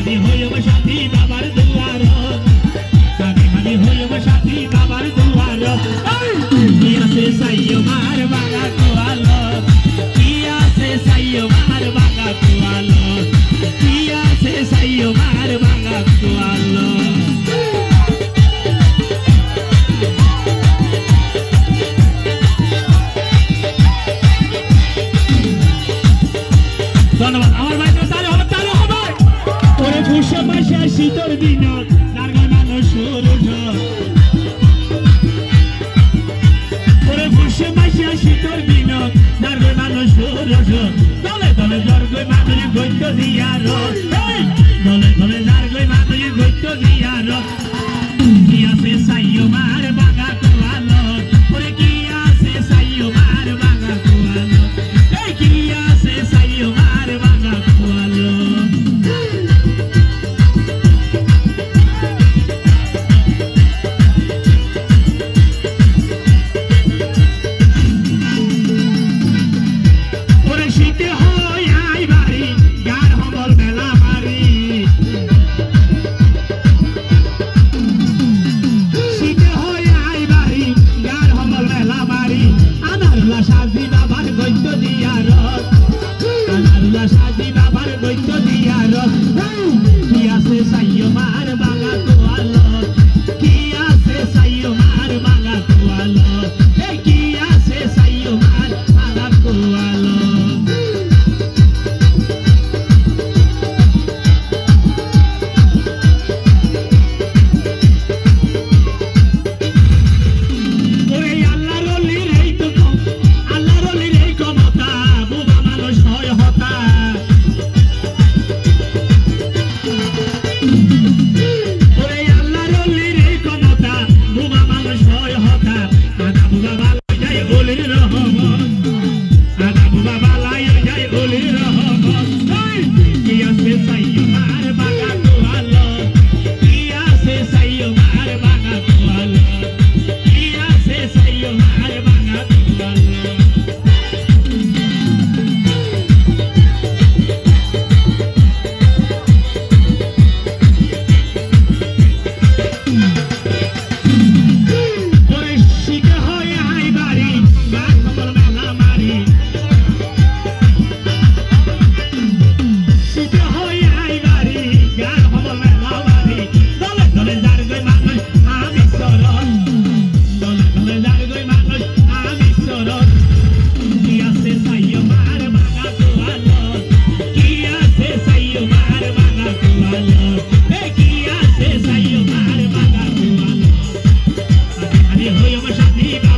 খালি হইব সাথী বাবার দুয়ার খালি খালি হইব সাথী বাবার দুয়ার কি আছে সাইয় মার বাগা কোয়ালো কি আছে সাইয় মার বাগা কোয়ালো কি আছে সাইয় মার বাগা কোয়ালো ধন্যবাদ আমার ভাই তাহলে হবে ওরে ফুসে মাসে শীতর দিন নারগাল মানুষ ওরে ফুসে মাসে শীতর দিন নারগাল মানুষ দলে দলে জর্গই মানুষ গৈত্য দিয়ার দলে দলে নারগই মানুষ গৈত্য দিয়ার কি আছে সাইয় মার বাগা কোয়ালো ওরে কি আছে সাইয় মার বাগা কোয়ালো এই কি আছে সাইয় মার বাগা কোয়ালো সাজি বাবার গৈত্য দিয়ার সাজি বাবার গৈত্য দিয়ার কি আছে সাইয় মার বাগা কোয়ালো কি আছে সাইয় মার বাগা কোয়ালো এই কি আছে সাইয় মার বাগা কোয়ালো Hey,